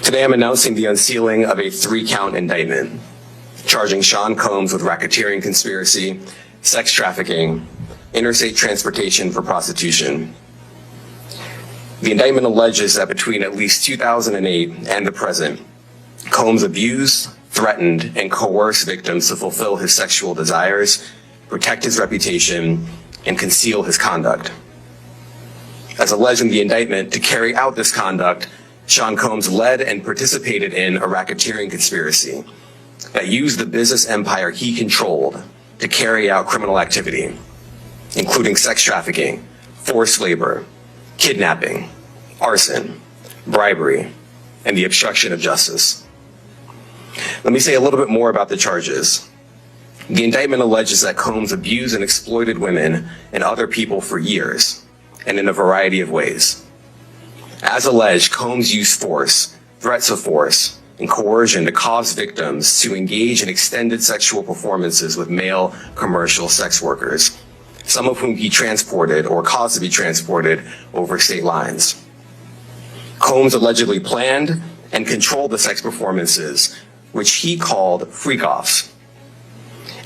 Today I'm announcing the unsealing of a 3-count indictment, charging Sean Combs with racketeering conspiracy, sex trafficking, interstate transportation for prostitution. The indictment alleges that between at least 2008 and the present, Combs abused, threatened, and coerced victims to fulfill his sexual desires, protect his reputation, and conceal his conduct. As alleged in the indictment, to carry out this conduct, Sean Combs led and participated in a racketeering conspiracy that used the business empire he controlled to carry out criminal activity, including sex trafficking, forced labor, kidnapping, arson, bribery, and the obstruction of justice. Let me say a little bit more about the charges. The indictment alleges that Combs abused and exploited women and other people for years, and in a variety of ways. As alleged, Combs used force, threats of force, and coercion to cause victims to engage in extended sexual performances with male commercial sex workers, some of whom he transported or caused to be transported over state lines. Combs allegedly planned and controlled the sex performances, which he called freak-offs,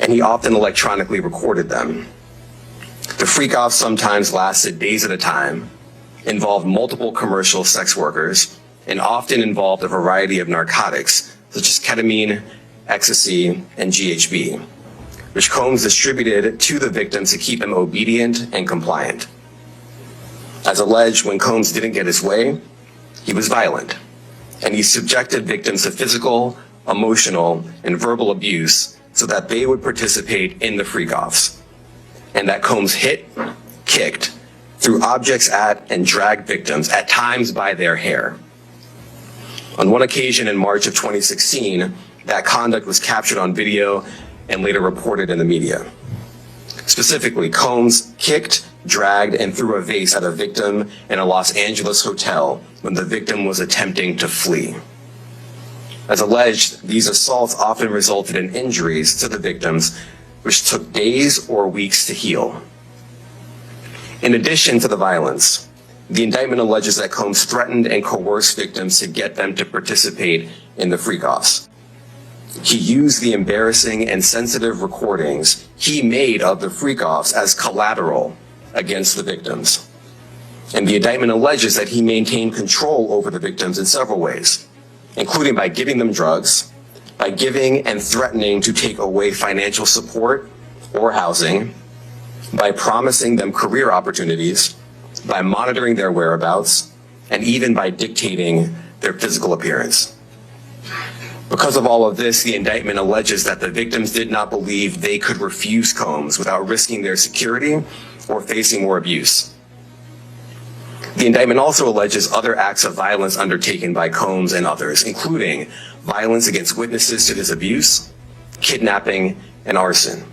and he often electronically recorded them. The freak-offs sometimes lasted days at a time, involved multiple commercial sex workers, and often involved a variety of narcotics, such as ketamine, ecstasy, and GHB, which Combs distributed to the victims to keep them obedient and compliant. As alleged, when Combs didn't get his way, he was violent, and he subjected victims to physical, emotional, and verbal abuse so that they would participate in the freak-offs, and that Combs hit, kicked, threw objects at, and dragged victims, at times by their hair. On one occasion in March of 2016, that conduct was captured on video and later reported in the media. Specifically, Combs kicked, dragged, and threw a vase at a victim in a Los Angeles hotel when the victim was attempting to flee. As alleged, these assaults often resulted in injuries to the victims, which took days or weeks to heal. In addition to the violence, the indictment alleges that Combs threatened and coerced victims to get them to participate in the freak-offs. He used the embarrassing and sensitive recordings he made of the freak-offs as collateral against the victims. And the indictment alleges that he maintained control over the victims in several ways, including by giving them drugs, by giving and threatening to take away financial support or housing, by promising them career opportunities, by monitoring their whereabouts, and even by dictating their physical appearance. Because of all of this, the indictment alleges that the victims did not believe they could refuse Combs without risking their security or facing more abuse. The indictment also alleges other acts of violence undertaken by Combs and others, including violence against witnesses to his abuse, kidnapping, and arson.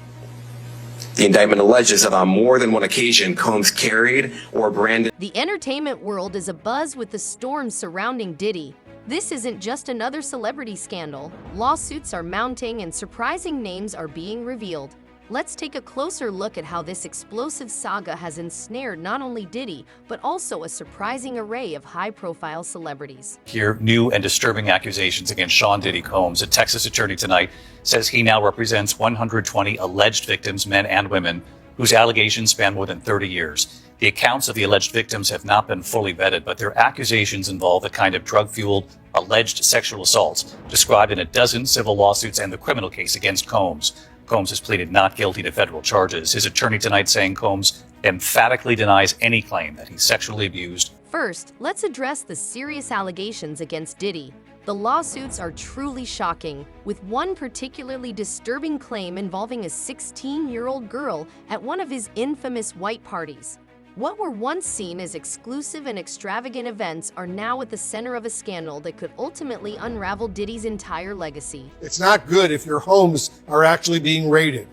The indictment alleges that on more than one occasion, Combs carried or branded. The entertainment world is abuzz with the storm surrounding Diddy. This isn't just another celebrity scandal. Lawsuits are mounting and surprising names are being revealed. Let's take a closer look at how this explosive saga has ensnared not only Diddy, but also a surprising array of high-profile celebrities. Here, new and disturbing accusations against Sean Diddy Combs. A Texas attorney tonight says he now represents 120 alleged victims, men and women, whose allegations span more than 30 years. The accounts of the alleged victims have not been fully vetted, but their accusations involve the kind of drug-fueled alleged sexual assaults described in a dozen civil lawsuits and the criminal case against Combs. Combs has pleaded not guilty to federal charges. His attorney tonight saying Combs emphatically denies any claim that he sexually abused. First, let's address the serious allegations against Diddy. The lawsuits are truly shocking, with one particularly disturbing claim involving a 16-year-old girl at one of his infamous white parties. What were once seen as exclusive and extravagant events are now at the center of a scandal that could ultimately unravel Diddy's entire legacy. It's not good if your homes are actually being raided.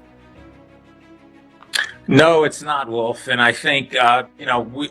No, it's not, Wolf. And I think,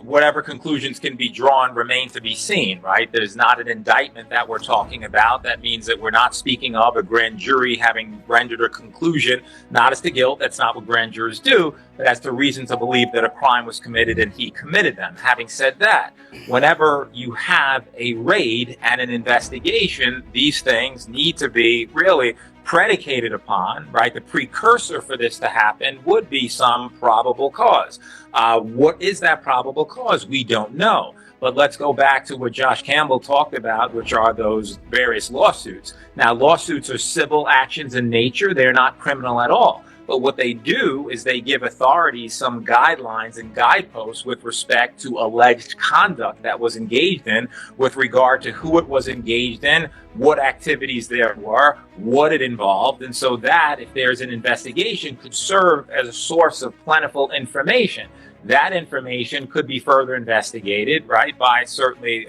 whatever conclusions can be drawn remain to be seen, right? There's not an indictment that we're talking about. That means that we're not speaking of a grand jury having rendered a conclusion, not as to guilt. That's not what grand jurors do, but as to reason to believe that a crime was committed and he committed them. Having said that, whenever you have a raid and an investigation, these things need to be really predicated upon, right? The precursor for this to happen would be some probable cause. What is that probable cause? We don't know. But let's go back to what Josh Campbell talked about, which are those various lawsuits. Now, lawsuits are civil actions in nature. They're not criminal at all. But what they do is they give authorities some guidelines and guideposts with respect to alleged conduct that was engaged in, with regard to who it was engaged in, what activities there were, what it involved. And so that, if there's an investigation, could serve as a source of plentiful information. That information could be further investigated, right, by certainly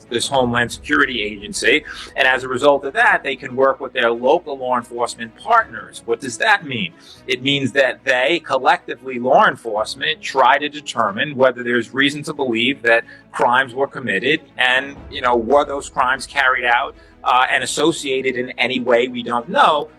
this Homeland Security Agency. And as a result of that, they can work with their local law enforcement partners. What does that mean? It means that they, collectively, law enforcement, try to determine whether there's reason to believe that crimes were committed and, were those crimes carried out and associated in any way we don't know.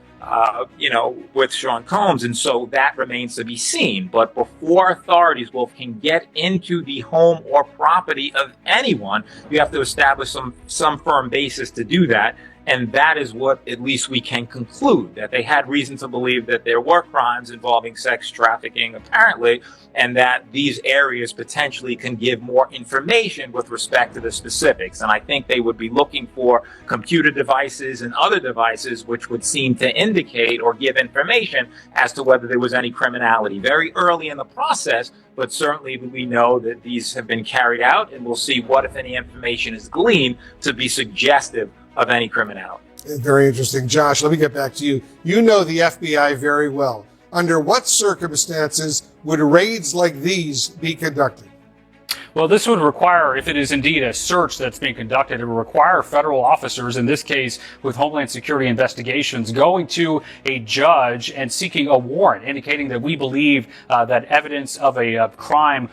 With Sean Combs. And so that remains to be seen. But before authorities, Wolf, can get into the home or property of anyone, you have to establish some firm basis to do that. And that is what at least we can conclude, that they had reason to believe that there were crimes involving sex trafficking, apparently, and that these areas potentially can give more information with respect to the specifics. And I think they would be looking for computer devices and other devices which would seem to indicate or give information as to whether there was any criminality very early in the process. But certainly we know that these have been carried out, and we'll see what, if any, information is gleaned to be suggestive of any criminality. Very interesting. Josh, let me get back to you. You know the FBI very well. Under what circumstances would raids like these be conducted? Well, this would require, if it is indeed a search that's being conducted, it would require federal officers, in this case with Homeland Security investigations, going to a judge and seeking a warrant, indicating that we believe that evidence of a crime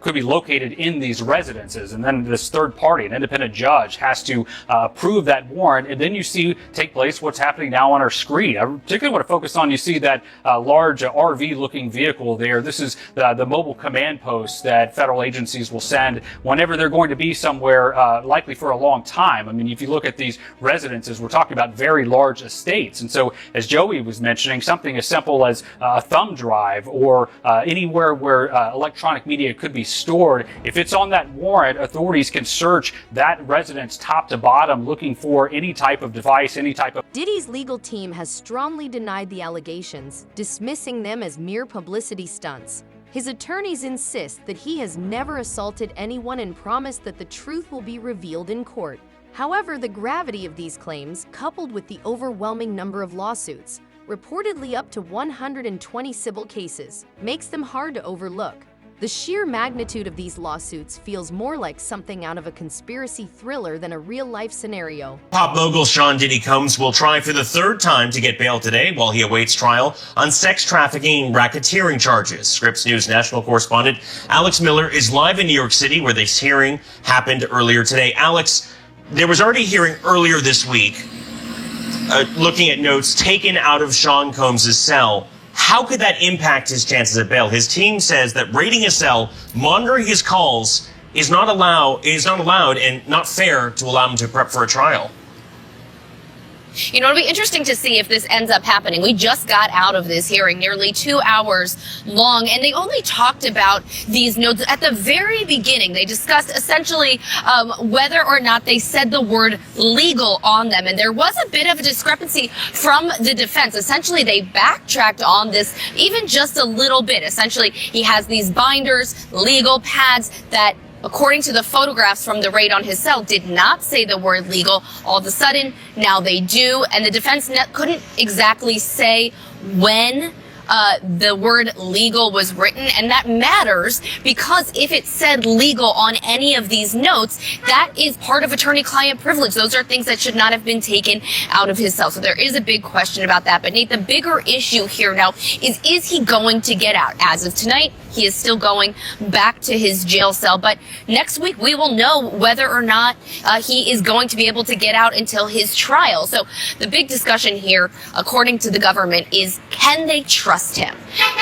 could be located in these residences. And then this third party, an independent judge, has to approve that warrant. And then you see take place what's happening now on our screen. I particularly want to focus on, you see that large RV-looking vehicle there. This is the mobile command post that federal agencies will send whenever they're going to be somewhere, likely for a long time. I mean, if you look at these residences, we're talking about very large estates. And so, as Joey was mentioning, something as simple as a thumb drive or anywhere where electronic media could be stored, if it's on that warrant, authorities can search that residence top to bottom, looking for any type of device, any type of... Diddy's legal team has strongly denied the allegations, dismissing them as mere publicity stunts. His attorneys insist that he has never assaulted anyone and promise that the truth will be revealed in court. However, the gravity of these claims, coupled with the overwhelming number of lawsuits, reportedly up to 120 civil cases, makes them hard to overlook. The sheer magnitude of these lawsuits feels more like something out of a conspiracy thriller than a real-life scenario. Pop mogul Sean Diddy Combs will try for the third time to get bail today while he awaits trial on sex trafficking and racketeering charges. Scripps News national correspondent Alex Miller is live in New York City, where this hearing happened earlier today. Alex, there was already a hearing earlier this week looking at notes taken out of Sean Combs' cell. How could that impact his chances at bail? His team says that raiding his cell, monitoring his calls, is not allowed and not fair to allow him to prep for a trial. It'll be interesting to see if this ends up happening. We just got out of this hearing, nearly 2 hours long, and they only talked about these notes at the very beginning. They discussed essentially whether or not they said the word legal on them, and there was a bit of a discrepancy from the defense. Essentially, they backtracked on this even just a little bit. Essentially, he has these binders, legal pads that, according to the photographs from the raid on his cell, did not say the word legal. All of a sudden, now they do. And the defense couldn't exactly say when the word legal was written, and that matters because if it said legal on any of these notes, that is part of attorney-client privilege. Those are things that should not have been taken out of his cell. So there is a big question about that. But Nate, the bigger issue here now is he going to get out? As of tonight, he is still going back to his jail cell. But next week, we will know whether or not he is going to be able to get out until his trial. So the big discussion here, according to the government, is can they trust him?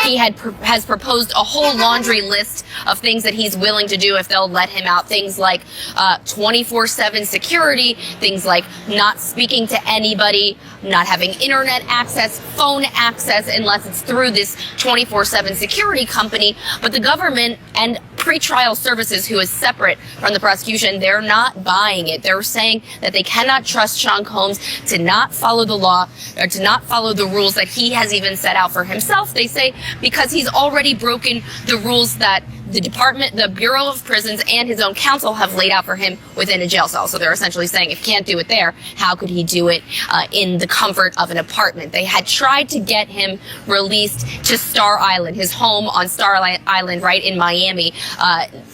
He has proposed a whole laundry list of things that he's willing to do if they'll let him out. Things like 24/7 security, things like not speaking to anybody, not having internet access, phone access, unless it's through this 24/7 security company. But the government and pretrial services, who is separate from the prosecution, they're not buying it. They're saying that they cannot trust Sean Combs to not follow the law or to not follow the rules that he has even set out for himself. They say because he's already broken the rules that the department, the Bureau of Prisons, and his own counsel have laid out for him within a jail cell. So they're essentially saying if he can't do it there, how could he do it in the comfort of an apartment? They had tried to get him released to Star Island, his home on Star Island right in Miami,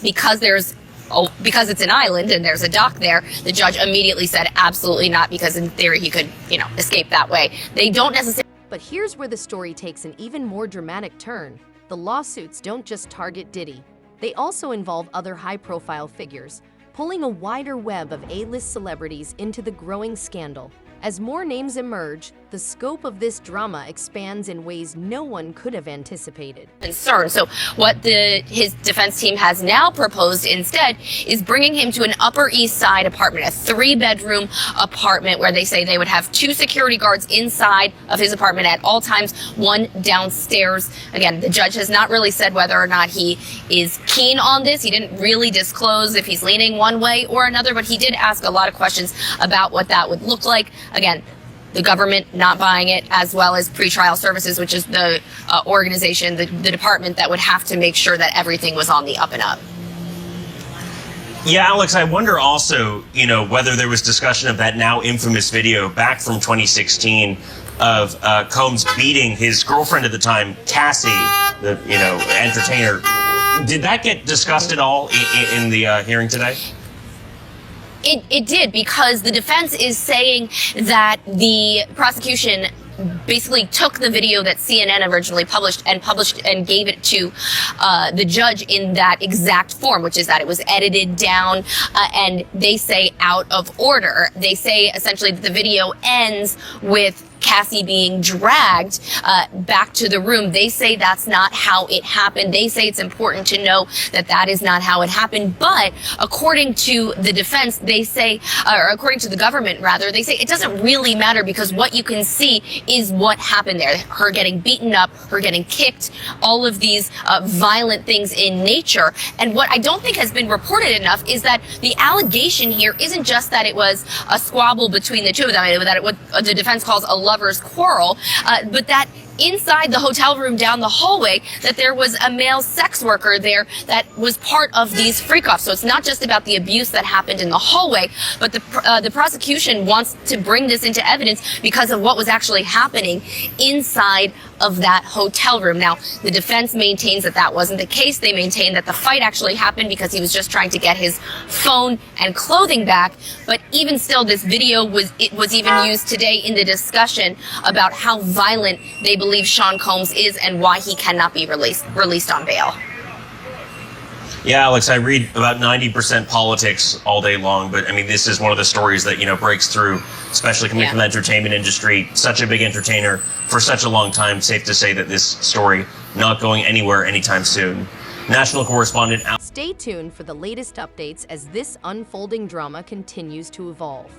because it's an island and there's a dock there. The judge immediately said absolutely not, because in theory he could, escape that way. They don't necessarily. But here's where the story takes an even more dramatic turn. The lawsuits don't just target Diddy. They also involve other high-profile figures, pulling a wider web of A-list celebrities into the growing scandal. As more names emerge, the scope of this drama expands in ways no one could have anticipated. Concern. So what his defense team has now proposed instead is bringing him to an Upper East Side apartment, a 3-bedroom apartment where they say they would have 2 security guards inside of his apartment at all times, 1 downstairs. Again, the judge has not really said whether or not he is keen on this. He didn't really disclose if he's leaning one way or another, but he did ask a lot of questions about what that would look like. Again, the government not buying it, as well as pretrial services, which is the organization, the department that would have to make sure that everything was on the up and up. Yeah, Alex, I wonder also, whether there was discussion of that now infamous video back from 2016 of Combs beating his girlfriend at the time, Cassie, the entertainer. Did that get discussed at all in the hearing today? It did, because the defense is saying that the prosecution basically took the video that CNN originally published and gave it to the judge in that exact form, which is that it was edited down and they say out of order. They say essentially that the video ends with Cassie being dragged back to the room. They say that's not how it happened. They say it's important to know that that is not how it happened. But according to the defense, they say, or according to the government rather, they say it doesn't really matter because what you can see is what happened there. Her getting beaten up, her getting kicked, all of these violent things in nature. And what I don't think has been reported enough is that the allegation here isn't just that it was a squabble between the two of them, that what the defense calls a lover's quarrel, but that inside the hotel room down the hallway, that there was a male sex worker there that was part of these freak-offs. So it's not just about the abuse that happened in the hallway, but the prosecution wants to bring this into evidence because of what was actually happening inside of that hotel room. Now, the defense maintains that that wasn't the case. They maintain that the fight actually happened because he was just trying to get his phone and clothing back. But even still, this video was even used today in the discussion about how violent they believe Sean Combs is and why he cannot be released on bail. Yeah, Alex, I read about 90% politics all day long, but I mean, this is one of the stories that, breaks through, especially coming from the entertainment industry, such a big entertainer for such a long time. Safe to say that this story not going anywhere anytime soon. National correspondent. Stay tuned for the latest updates as this unfolding drama continues to evolve.